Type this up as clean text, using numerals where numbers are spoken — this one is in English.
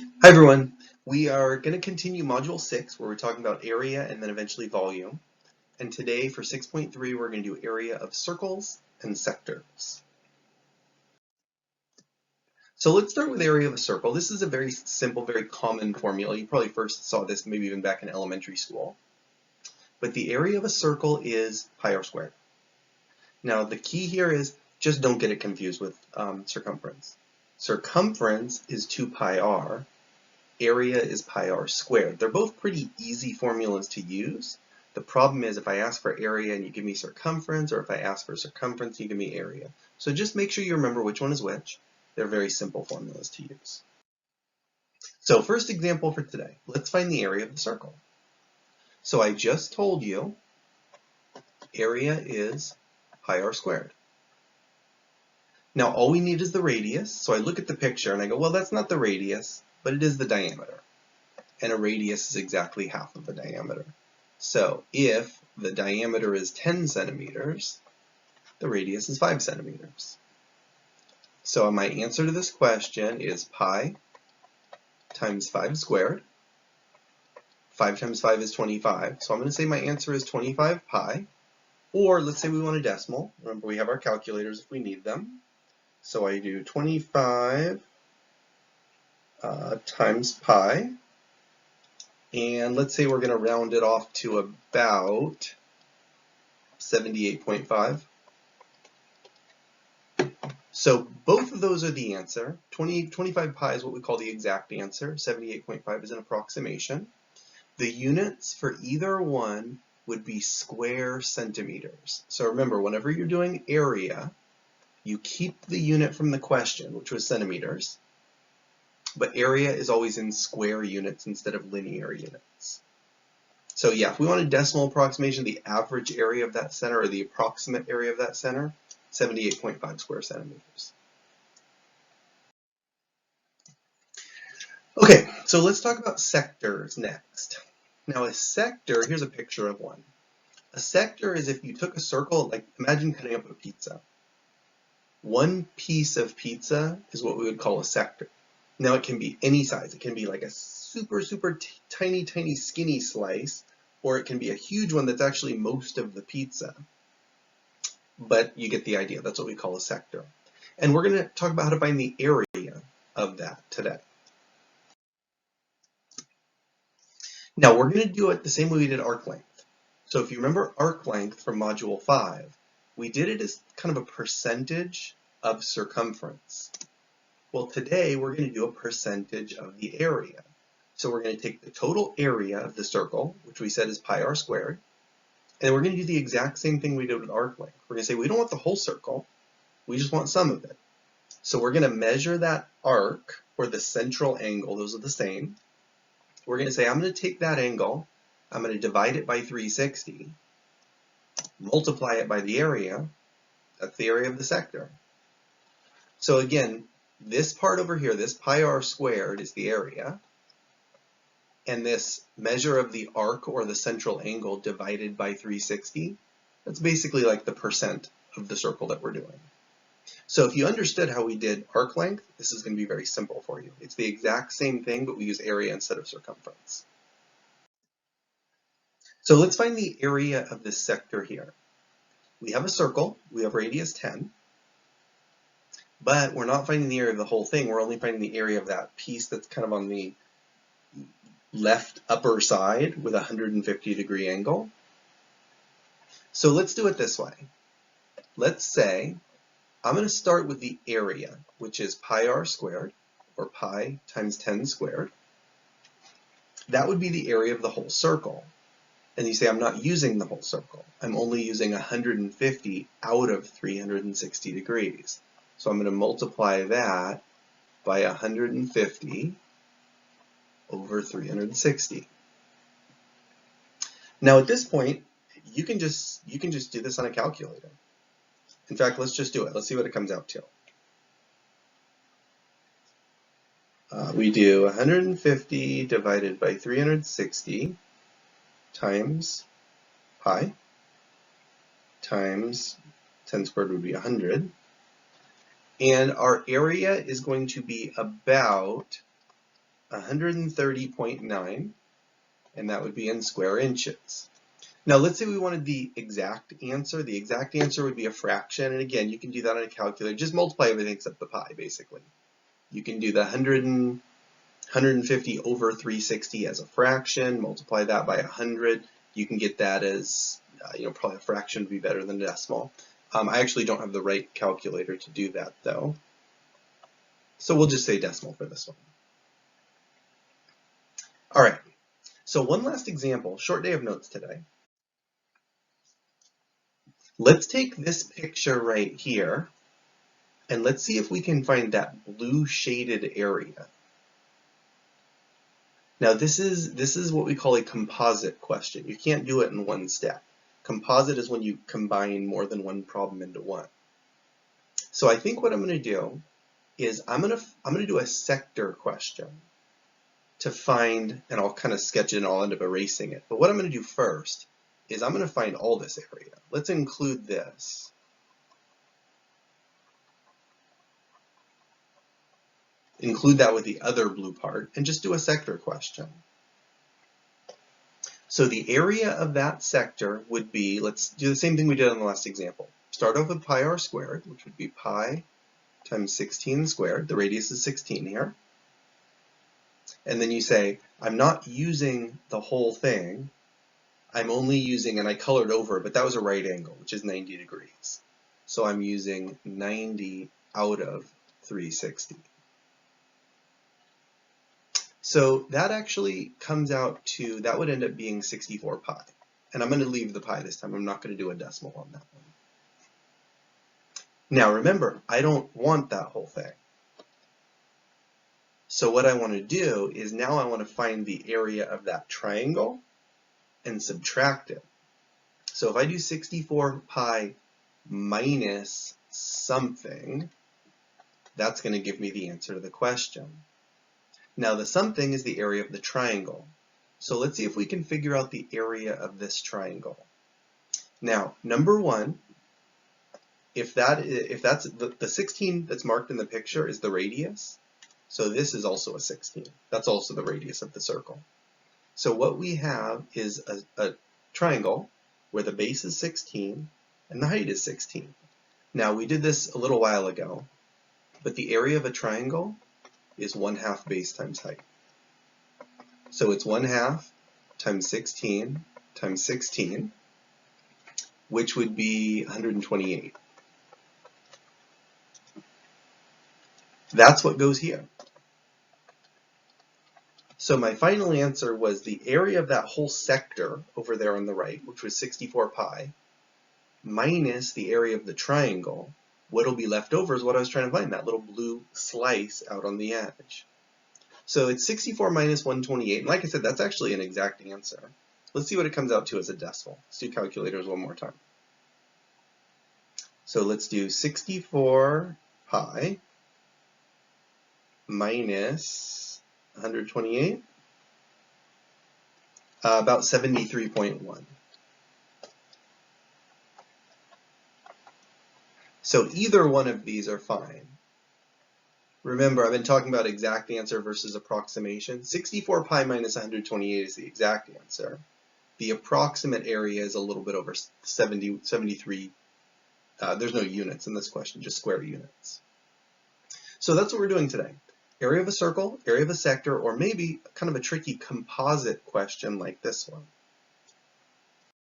Hi everyone. We are going to continue Module 6 where we're talking about area and then eventually volume. And today for 6.3 we're going to do area of circles and sectors. So let's start with area of a circle. This is a very simple, very common formula. You probably first saw this maybe even back in elementary school. But the area of a circle is pi r squared. Now the key here is just don't get it confused with circumference. Circumference is 2 pi r. Area is pi r squared. They're both pretty easy formulas to use. The problem is if I ask for area and you give me circumference, or if I ask for circumference, you give me area. So just make sure you remember which one is which. They're very simple formulas to use. So first example for today, let's find the area of the circle. So I just told you area is pi r squared. Now all we need is the radius. So I look at the picture and I go, well, that's not the radius, but it is the diameter. And a radius is exactly half of the diameter. So if the diameter is 10 centimeters, the radius is 5 centimeters. So my answer to this question is pi times 5 squared. 5 times 5 is 25. So I'm going to say my answer is 25 pi. Or let's say we want a decimal. Remember, we have our calculators if we need them. So I do 25 times pi. And let's say we're going to round it off to about 78.5. So both of those are the answer. 25 pi is what we call the exact answer. 78.5 is an approximation. The units for either one would be square centimeters. So remember, whenever you're doing area, you keep the unit from the question, which was centimeters. But area is always in square units instead of linear units. So yeah, if we want a decimal approximation, the average area of that center, or the approximate area of that center, 78.5 square centimeters. Okay, so let's talk about sectors next. Now a sector, here's a picture of one. A sector is if you took a circle, like imagine cutting up a pizza. One piece of pizza is what we would call a sector. Now it can be any size. It can be like a super tiny skinny slice, or it can be a huge one that's actually most of the pizza. But you get the idea. That's what we call a sector. And we're going to talk about how to find the area of that today. Now we're going to do it the same way we did arc length. So if you remember arc length from Module 5, we did it as kind of a percentage of circumference. Well, today we're going to do a percentage of the area. So we're going to take the total area of the circle, which we said is pi r squared, and we're going to do the exact same thing we did with arc length. We're going to say we don't want the whole circle, we just want some of it. So we're going to measure that arc, or the central angle, those are the same. We're going to say I'm going to take that angle, I'm going to divide it by 360, multiply it by the area, that's the area of the sector. So again, this part over here, this pi r squared is the area, and this measure of the arc, or the central angle, divided by 360, that's basically like the percent of the circle that we're doing. So if you understood how we did arc length, this is going to be very simple for you. It's the exact same thing, but we use area instead of circumference. So let's find the area of this sector here. We have a circle, we have radius 10, but we're not finding the area of the whole thing, we're only finding the area of that piece that's kind of on the left upper side with a 150-degree angle. So let's do it this way. Let's say I'm going to start with the area, which is pi r squared, or pi times 10 squared. That would be the area of the whole circle. And you say, I'm not using the whole circle. I'm only using 150 out of 360 degrees. So I'm going to multiply that by 150 over 360. Now at this point, you can just do this on a calculator. In fact, let's just do it. Let's see what it comes out to. We do 150 divided by 360 times pi times 10 squared would be 100. And our area is going to be about 130.9, and that would be in square inches. Now let's say we wanted the exact answer. The exact answer would be a fraction, and again, you can do that on a calculator. Just multiply everything except the pi, basically. You can do the 150 over 360 as a fraction, multiply that by 100. You can get that as, probably a fraction would be better than a decimal. I actually don't have the right calculator to do that, though. So we'll just say decimal for this one. All right, so one last example, short day of notes today. Let's take this picture right here, and let's see if we can find that blue shaded area. Now this is what we call a composite question. You can't do it in one step. Composite is when you combine more than one problem into one. So I think what I'm going to do is I'm going to do a sector question to find, and I'll kind of sketch it and I'll end up erasing it. But what I'm going to do first is I'm going to find all this area. Let's include this. Include that with the other blue part and just do a sector question. So the area of that sector would be, let's do the same thing we did on the last example. Start off with pi r squared, which would be pi times 16 squared. The radius is 16 here. And then you say, I'm not using the whole thing. I'm only using, and I colored over, but that was a right angle, which is 90 degrees. So I'm using 90 out of 360. So that actually comes out to, that would end up being 64 pi. And I'm going to leave the pi this time. I'm not going to do a decimal on that one. Now remember, I don't want that whole thing. So what I want to do is now I want to find the area of that triangle and subtract it. So if I do 64 pi minus something, that's going to give me the answer to the question. Now the something is the area of the triangle. So let's see if we can figure out the area of this triangle. Now, number one, if that's the 16 that's marked in the picture is the radius, so this is also a 16. That's also the radius of the circle. So what we have is a triangle where the base is 16 and the height is 16. Now we did this a little while ago, but the area of a triangle is 1/2 base times height. So it's 1/2 times 16 times 16, which would be 128. That's what goes here. So my final answer was the area of that whole sector over there on the right, which was 64 pi, minus the area of the triangle. What'll be left over is what I was trying to find, that little blue slice out on the edge. So it's 64 minus 128, and like I said, that's actually an exact answer. Let's see what it comes out to as a decimal. Let's do calculators one more time. So let's do 64 pi minus 128, about 73.1. So either one of these are fine. Remember, I've been talking about exact answer versus approximation. 64 pi minus 128 is the exact answer. The approximate area is a little bit over 73. There's no units in this question, just square units. So that's what we're doing today. Area of a circle, area of a sector, or maybe kind of a tricky composite question like this one.